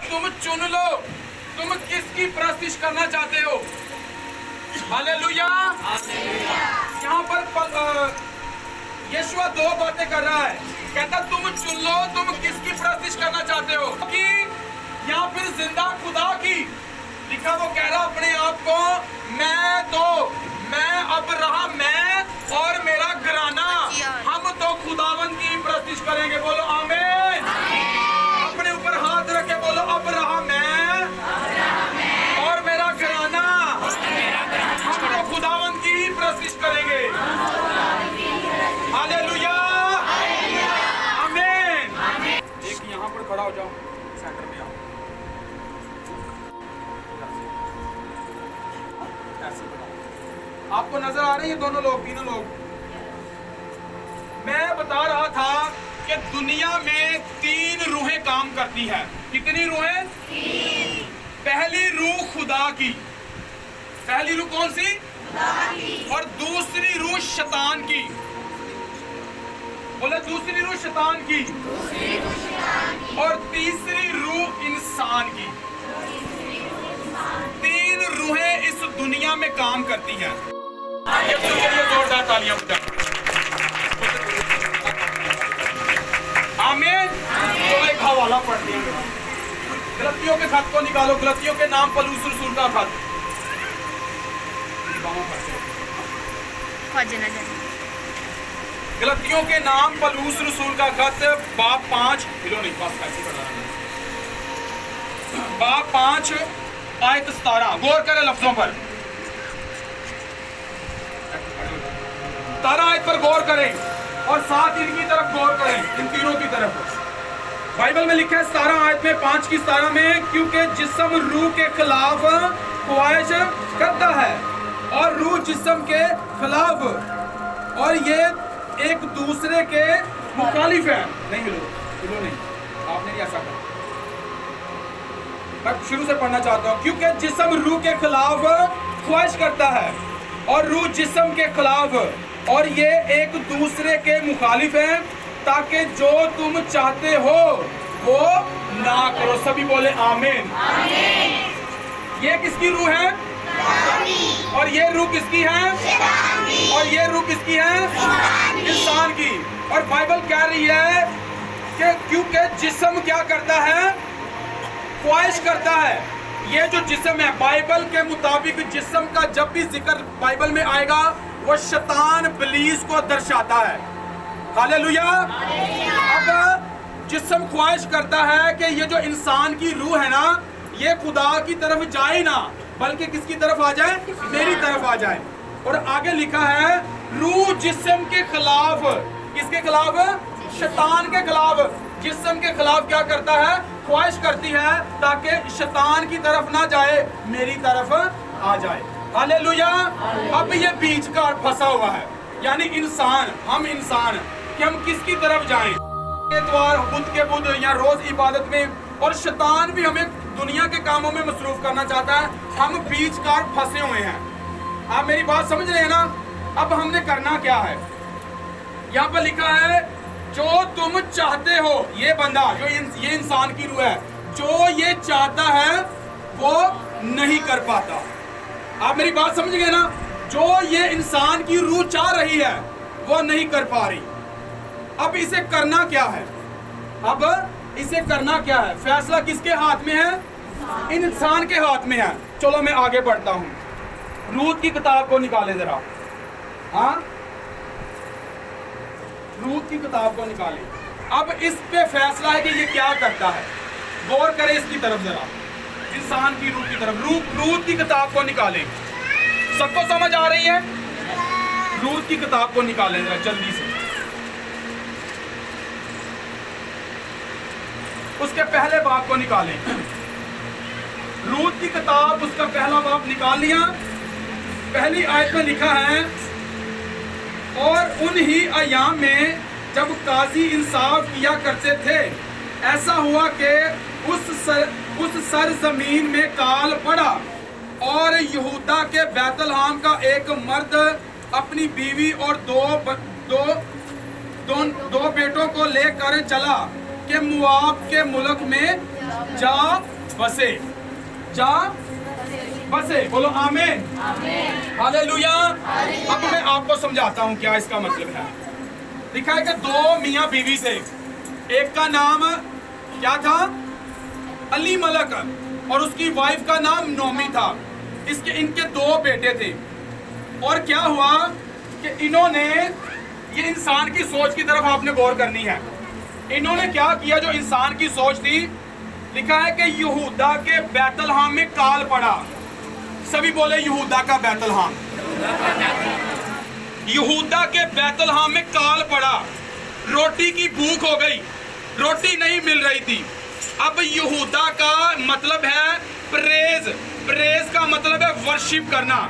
तुम चुन लो तुम किसकी परस्तिश करना चाहते हो। हालेलुया। यहाँ पर यीशु दो बातें कर रहा है, कहता तुम चुन लो तुम किसकी परस्तिश करना चाहते हो, कि या फिर जिंदा खुदा की। लिखा वो कह रहा अपने आप को मैं अब रहा मैं और मेरा घराना हम तो खुदावन की परस्तिश करेंगे। बोलो आमीन। अपने ऊपर हाथ रख के बोलो अब रहा मैं और मेरा घराना हम तो खुदावन की परस्तिश करेंगे। हालेलुया आमीन। एक यहाँ पर खड़ा हो जाओ, सेंटर में आओ, ऐसे बनाओ। आपको नजर आ रही है दोनों लोग, तीनों लोग। मैं बता रहा था कि दुनिया में 3 रूहें काम करती है। कितनी रूहें? 3। पहली रूह खुदा की। पहली रूह कौन सी? खुदा की। और दूसरी रूह शैतान की। बोले दूसरी रूह शैतान की। और तीसरी रूह इंसान की। 3 रूहें इस दुनिया में काम करती हैं। यीशु के लिए जोरदार तालियां बजाएं। आमीन। तो एक हवाला पढ़ते हैं। गलतियों के खत को निकालो, गलतियों के नाम पलूस रसूल का खत। गलतियों के नाम पलूस रसूल का खत बाब 5 किलो नहीं बस कैसे पढ़ रहा है। बाब 5 आयत 17। गौर करें लफ्जों पर, 17 आयत पर गौर करें और साथ इनकी तरफ गौर करें, इन तीनों की तरफ। बाइबल में लिखा है 17 आयत में 5 की 17 में, क्योंकि जिस्म रूह के खिलाफ ख्वाहिश करता है और रूह जिस्म के खिलाफ, और ये एक दूसरे के मुखालिफ है। नहीं हिलो नहीं, आपने नहीं ऐसा कहा। मैं शुरू से पढ़ना चाहता हूँ। क्योंकि जिस्म रूह के खिलाफ ख्वाहिश करता है और रूह जिस्म के खिलाफ, और ये एक दूसरे के मुखालिफ हैं, ताकि जो तुम चाहते हो वो ना करो। सभी बोले आमीन। ये किसकी रूह है? और ये रूह किसकी है? और ये रूह किसकी है? इंसान की। और बाइबल कह रही है कि क्योंकि जिस्म क्या करता है? ख्वाहिश करता है। ये जो जिस्म है, बाइबल के मुताबिक जिस्म का जब भी जिक्र बाइबल में आएगा वो शैतान बिलीस को दर्शाता है। हालेलुया। अब जिस्म ख्वाहिश करता है कि ये जो इंसान की रूह है ना, ये खुदा की तरफ जाए ना, बल्कि किसकी तरफ आ जाए? मेरी तरफ आ जाए। और आगे लिखा है रूह जिस्म के खिलाफ। किसके खिलाफ? शैतान के खिलाफ। जिस्म के खिलाफ क्या करता है? ख्वाहिश करती है ताकि शैतान की तरफ ना जाए, मेरी तरफ आ जाए। हालेलुया। अब ये बीच का फंसा हुआ है, यानी इंसान, हम इंसान कि हम किसकी तरफ जाएं। एतवार बुध के बुध या रोज इबादत में, और शैतान भी हमें दुनिया के कामों में मसरूफ करना चाहता है। हम बीच कार फंसे हुए हैं। आप मेरी बात समझ रहे हैं ना? अब हमने करना क्या है? यहाँ पर लिखा है जो तुम चाहते हो। ये बंदा जो ये इंसान की रूह है, जो ये चाहता है वो नहीं कर पाता। आप मेरी बात समझ गए ना? जो ये इंसान की रूह चाह रही है वो नहीं कर पा रही। अब इसे करना क्या है? अब इसे करना क्या है? फैसला किसके हाथ में है? इंसान के हाथ में है। चलो मैं आगे बढ़ता हूँ। रूत की किताब को निकाले जरा। हाँ, रूत की किताब को निकाले। अब इस पे फैसला है कि ये क्या करता है। गौर करें इसकी तरफ जरा, इंसान की रूह की तरफ। रूत की किताब को निकालें। सबको समझ आ रही है? रूत की किताब को निकालें जरा जल्दी से। उसके पहले बाब को निकालें। रूत की किताब उसका पहला बाब निकाल लिया। पहली आयत में लिखा है, और उन्हीं अयाम में जब काजी इंसाफ किया करते थे, ऐसा हुआ कि उस सरजमीन में काल पड़ा, और यहूदा के बैतलहम का एक मर्द अपनी बीवी और दो बेटों को लेकर चला कि मुआब के मुल्क में जा बसे, जा बसे, बोलो आमीन, हालेलुया। अब मैं आपको समझाता हूं क्या इसका मतलब है। लिखा है कि दो मियां बीवी थे, एक का नाम क्या था, अली मलक, और उसकी वाइफ का नाम नोमी था। इनके दो बेटे थे। और क्या हुआ कि इन्होंने, ये इंसान की सोच की तरफ आपने गौर करनी है, इन्होंने क्या किया, जो इंसान की सोच थी, लिखा है कि यहूदा के बैतलहम में काल पड़ा। सभी बोले यहूदा का बैतलहम, यहूदा के बैतलहम में काल पड़ा। रोटी की भूख हो गई, रोटी नहीं मिल रही थी। अब यहूदा का मतलब है प्रेज, प्रेज का मतलब है वर्शिप करना।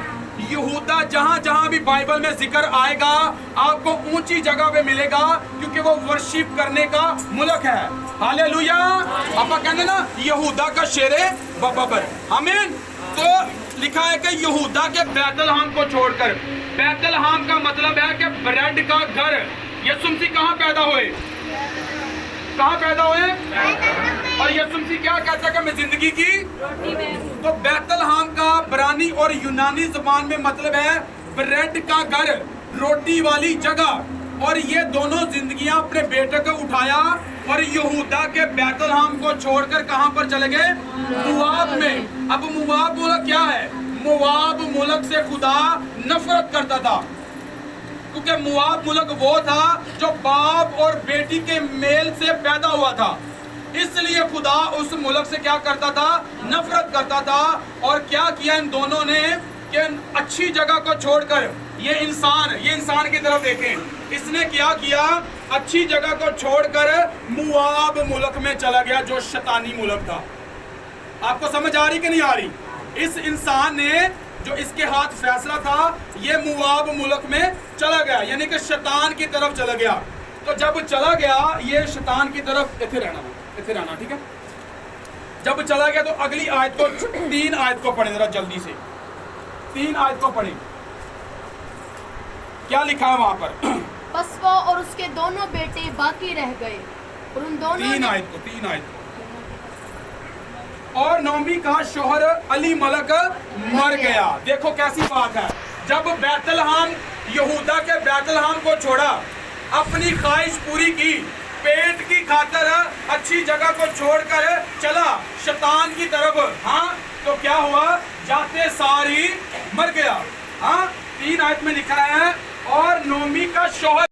यहूदा जहां जहां भी बाइबल में जिक्र आएगा आपको ऊंची जगह पे मिलेगा, क्योंकि वो वर्शिप करने का मुल्क है। हालेलुया। आप कहते ना यहूदा का शेरे बबर, आमीन। तो लिखा है कि यहूदा के बैतलहम को छोड़कर, बैतलहम का मतलब है कि ब्रेड का घर। यीशु मसीह कहाँ पैदा हुए, कहाँ पैदा हुए, और यीशु मसीह क्या कहता है कि मैं जिंदगी की रोटी में। तो बैतलहम का इब्रानी और यूनानी ज़बान में मतलब है ब्रेड का घर, रोटी वाली जगह। और ये दोनों जिंदगियां अपने बेटे को उठाया और यहूदा के बैतलहम को छोड़कर कहां पर चले गए, मुआब में। अब मुआब मुल्क क्या है, मुआब मुल्क से खुदा नफरत करता था, क्योंकि मुआब मुल्क वो था जो बाप और बेटी के मेल से पैदा हुआ था। इसलिए खुदा उस मुल्क से क्या करता था, नफरत करता था। और क्या किया इन दोनों ने कि अच्छी जगह को छोड़कर, ये इंसान की तरफ देखें, इसने क्या किया, अच्छी जगह को छोड़कर मुआब मुल्क में चला गया, जो शैतानी मुल्क था। आपको समझ आ रही कि नहीं आ रही? इस इंसान ने, जो इसके हाथ फैसला था, ये मुआब मुल्क में चला गया, यानी कि शैतान की तरफ चला गया। तो जब चला गया ये शैतान की तरफ, इधर रहना, ठीक है। जब चला गया तो अगली आयत को, 3 आयत को पढ़े जरा जल्दी से, 3 आयत को पढ़े। क्या लिखा है वहां पर? बस वो और उसके दोनों बेटे बाकी रह गए, और उन दोनों 3 आयत को। और नोमी का शोहर अली मलक मर गया। देखो कैसी बात है, जब बैतलहम, यहूदा के बैतलहम को छोड़ा, अपनी ख्वाहिश पूरी की, पेट की खातर अच्छी जगह को छोड़कर चला शैतान की तरफ, हाँ, तो क्या हुआ, जाते सार ही मर गया। हाँ, 3 आयत में लिखा है, और नोमी का शोहर